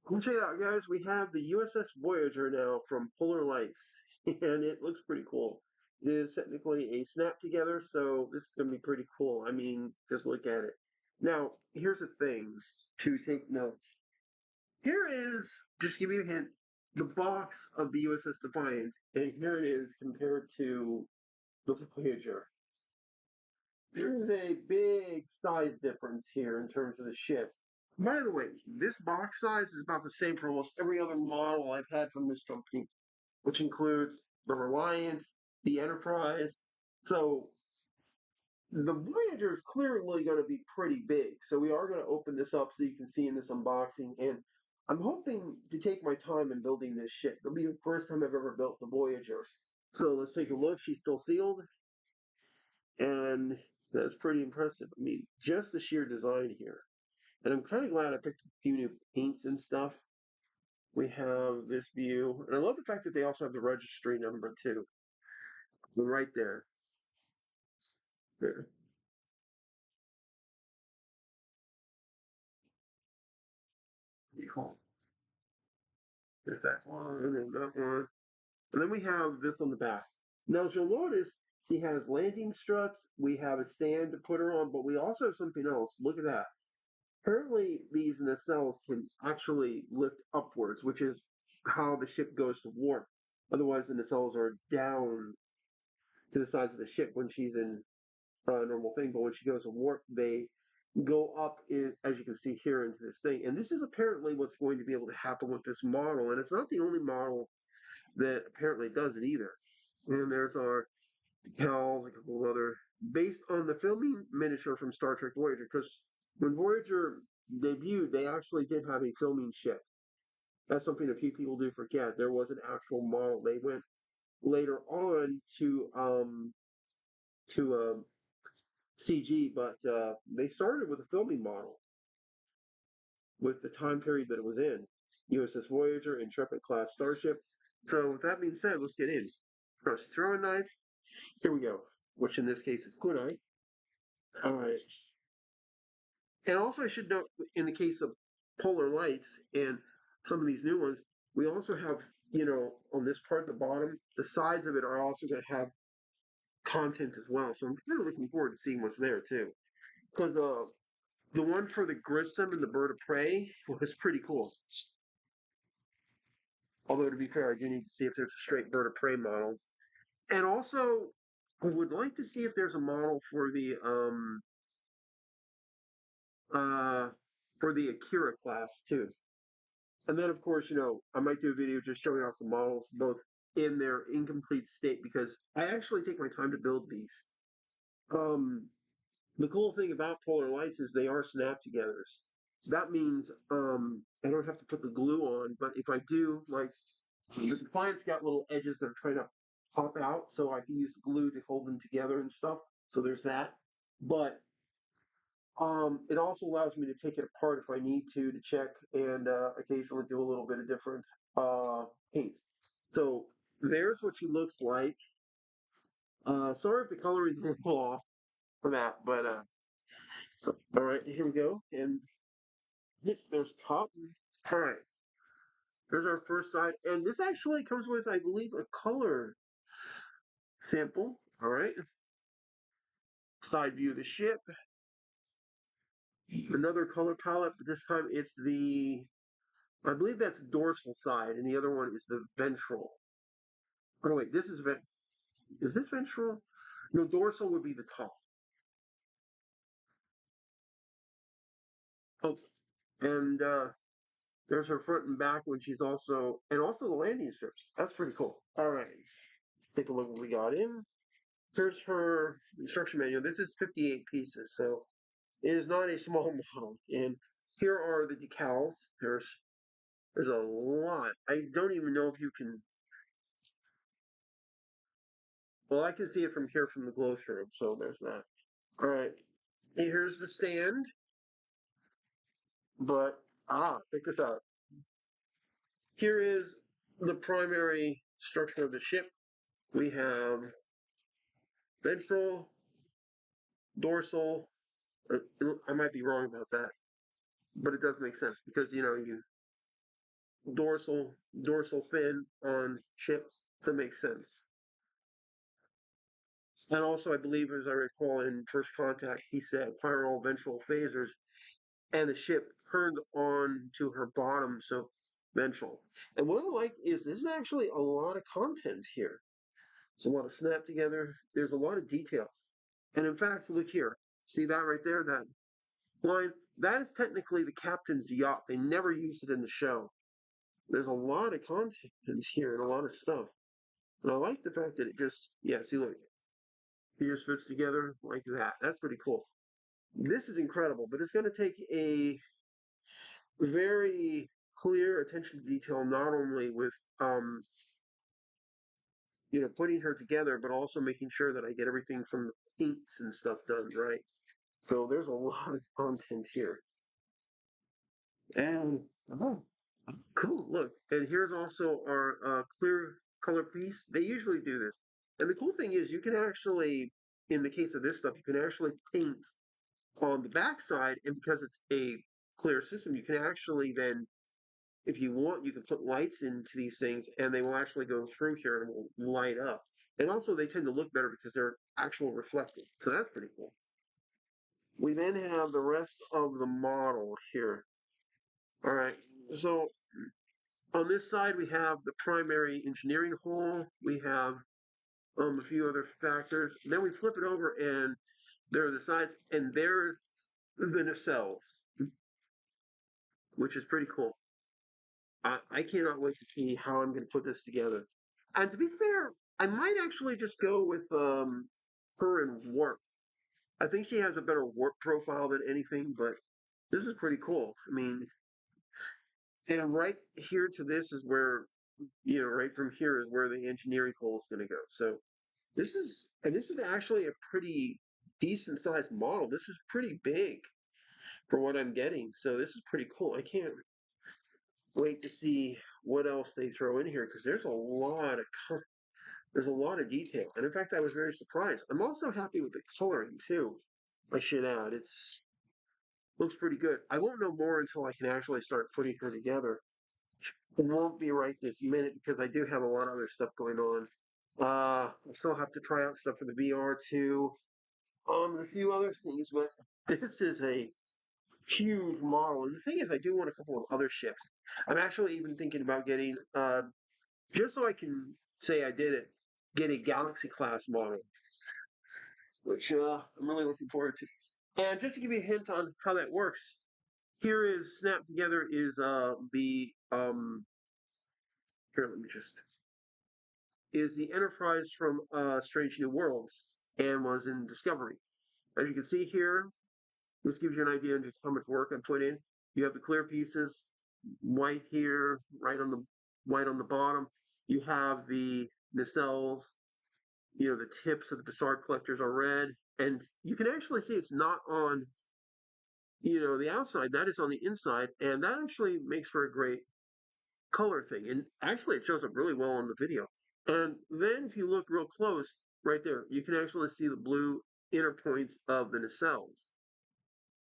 Well, check it out, guys. We have the U.S.S. Voyager now from Polar Lights, and it looks pretty cool. It is technically a snap together, so this is going to be pretty cool. I mean, just look at it. Now, here's the thing to take note. Here is, just give you a hint, the box of the U.S.S. Defiant, and here it is compared to the Voyager. There's a big size difference here in terms of the ship. By the way, this box size is about the same for almost every other model I've had from this company, which includes the Reliant, the Enterprise. So the Voyager is clearly going to be pretty big. So we are going to open this up so you can see in this unboxing. And I'm hoping to take my time in building this ship. It'll be the first time I've ever built the Voyager. So let's take a look. She's still sealed. And that's pretty impressive. I mean, just the sheer design here. And I'm kind of glad I picked a few new paints and stuff. We have this view. And I love the fact that they also have the registry number too. Right there. There. Pretty cool. There's that one and that one. And then we have this on the back. Now, as you'll notice, she has landing struts. We have a stand to put her on, but we also have something else. Look at that. Apparently, these nacelles can actually lift upwards, which is how the ship goes to warp. Otherwise, the nacelles are down to the sides of the ship when she's in a normal thing. But when she goes to warp, they go up, as you can see here, into this thing. And this is apparently what's going to be able to happen with this model. And it's not the only model that apparently does it either. And there's our decals, a couple of other, based on the filming miniature from Star Trek Voyager. Because when Voyager debuted, they actually did have a filming ship. That's something a few people do forget. There was an actual model. They went later on to CG, but they started with a filming model with the time period that it was in. U.S.S. Voyager, Intrepid class starship. So with that being said, let's get in. First throwing knife. Here we go. Which in this case is kunai. All right. And also, I should note, in the case of Polar Lights and some of these new ones, we also have, on this part at the bottom, the sides of it are also going to have content as well. So I'm kind of looking forward to seeing what's there too. Because the one for the Grissom and the Bird of Prey was pretty cool. Although, to be fair, I do need to see if there's a straight Bird of Prey model. And also, I would like to see if there's a model uh, for the Akira class too. And then, of course, I might do a video just showing off the models both in their incomplete state because I actually take my time to build these. Um, the cool thing about Polar Lights is they are snap togethers. That means I don't have to put the glue on, but if I do, like the client's got little edges that are trying to pop out, so I can use glue to hold them together and stuff. So there's that. But it also allows me to take it apart if I need to check and occasionally do a little bit of different paints. So there's what she looks like. Sorry if the coloring's a little off for that, but so all right, here we go. And there's top. All right, there's our first side, and this actually comes with, I believe, a color sample. All right, side view of the ship. Another color palette, but this time it's I believe that's dorsal side, and the other one is the ventral. Oh no, wait, is this ventral? No, dorsal would be the top. Oh, and there's her front and back when she's also the landing strips. That's pretty cool. All right, take a look what we got in. Here's her instruction manual. This is 58 pieces, so it is not a small model. And here are the decals. There's a lot. I don't even know if you can. Well, I can see it from here from the glow through, so there's that. All right, here's the stand. But check this out. Here is the primary structure of the ship. We have ventral, dorsal. I might be wrong about that, but it does make sense because you dorsal fin on ships. So that makes sense. And also, I believe, as I recall, in First Contact, he said fire all ventral phasers, and the ship turned on to her bottom, so ventral. And what I like is there's actually a lot of content here. There's a lot of snap together. There's a lot of detail. And in fact, look here. See that right there? That line? That is technically the captain's yacht. They never used it in the show. There's a lot of content here and a lot of stuff. And I like the fact that it just, yeah, see, look, it just fits together like that. That's pretty cool. This is incredible, but it's going to take a very clear attention to detail, not only with, um, putting her together, but also making sure that I get everything from the paints and stuff done right. So there's a lot of content here. And oh, cool. Look, and here's also our clear color piece. They usually do this. And the cool thing is you can actually, in the case of this stuff, you can actually paint on the backside, and because it's a clear system, you can actually then, if you want, you can put lights into these things and they will actually go through here and will light up. And also they tend to look better because they're actual reflective. So that's pretty cool. We then have the rest of the model here. All right. So on this side, we have the primary engineering hull. We have a few other factors. Then we flip it over, and there are the sides, and there's the nacelles, which is pretty cool. I cannot wait to see how I'm going to put this together. And to be fair, I might actually just go with her in warp. I think she has a better warp profile than anything, but this is pretty cool. I mean, and right here to this is where, right from here is where the engineering hole is going to go. So this is actually a pretty decent sized model. This is pretty big for what I'm getting. So this is pretty cool. I can't wait to see what else they throw in here because there's a lot of detail. And in fact, I was very surprised. I'm also happy with the coloring too. I should add, it's looks pretty good. I won't know more until I can actually start putting her together. It won't be right this minute because I do have a lot of other stuff going on. I still have to try out stuff for the VR too. A few other things, but this is a huge model. And the thing is, I do want a couple of other ships. I'm actually even thinking about getting, just so I can say I did it, get a Galaxy class model, which I'm really looking forward to. And just to give you a hint on how that works, here is snapped together is the here let me just is the Enterprise from Strange New Worlds and was in Discovery. As you can see here, this gives you an idea of just how much work I put in. You have the clear pieces, white here, right on the white on the bottom. You have the nacelles, the tips of the Bassard collectors are red, and you can actually see it's not on, the outside. That is on the inside, and that actually makes for a great color thing. And actually, it shows up really well on the video. And then if you look real close, right there, you can actually see the blue inner points of the nacelles.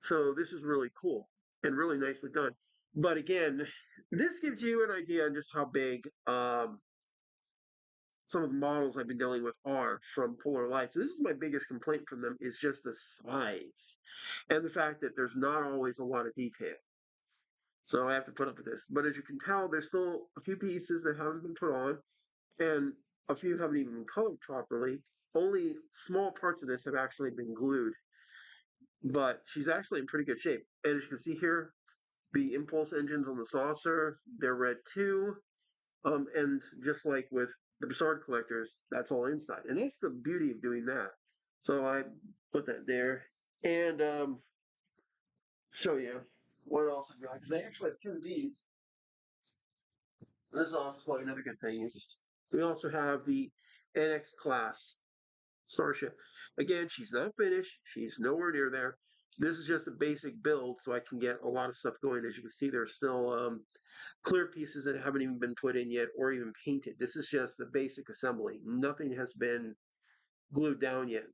So this is really cool and really nicely done. But again, this gives you an idea on just how big some of the models I've been dealing with are from Polar Lights. So this is my biggest complaint from them is just the size and the fact that there's not always a lot of detail. So I have to put up with this. But as you can tell, there's still a few pieces that haven't been put on, and a few haven't even been colored properly. Only small parts of this have actually been glued, but she's actually in pretty good shape. And as you can see here, the impulse engines on the saucer, they're red too. And just like with the Bassard collectors, that's all inside. And that's the beauty of doing that. So I put that there. And show you what else I got. They actually have two of these. This is also another good thing. We also have the NX class Starship. Again, she's not finished. She's nowhere near there. This is just a basic build, so I can get a lot of stuff going. As you can see, there's still clear pieces that haven't even been put in yet or even painted. This is just the basic assembly. Nothing has been glued down yet.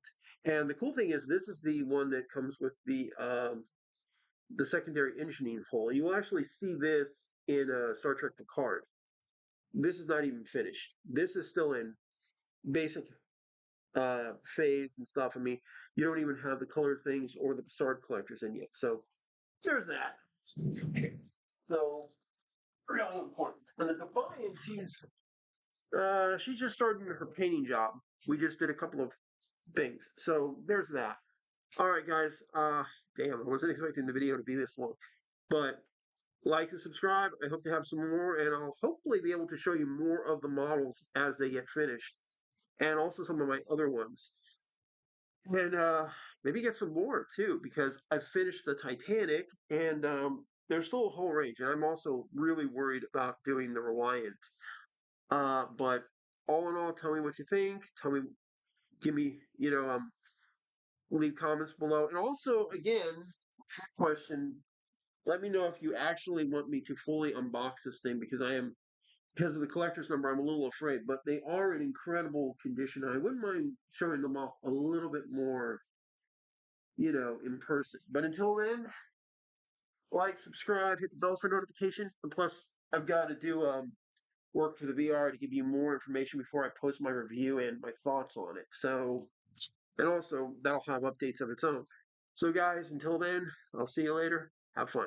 And the cool thing is, this is the one that comes with the secondary engineering hole. You will actually see this in Star Trek Picard. This is not even finished. This is still in basic phase and stuff. I mean, you don't even have the color things or the sword collectors in yet. So there's that. So really important. And the Defiant, she's just starting her painting job. We just did a couple of things. So there's that. All right, guys. Damn, I wasn't expecting the video to be this long. But like and subscribe. I hope to have some more, and I'll hopefully be able to show you more of the models as they get finished, and also some of my other ones. And maybe get some more too, because I finished the Titanic, and there's still a whole range. And I'm also really worried about doing the Reliant. But all in all, tell me what you think. Tell me, give me, leave comments below. And also, again, question: let me know if you actually want me to fully unbox this thing, because I am, because of the collector's number, I'm a little afraid. But they are in incredible condition. I wouldn't mind showing them off a little bit more, in person. But until then, like, subscribe, hit the bell for notification. And plus, I've got to do work for the VR to give you more information before I post my review and my thoughts on it. So, and also that'll have updates of its own. So, guys, until then, I'll see you later. Have fun.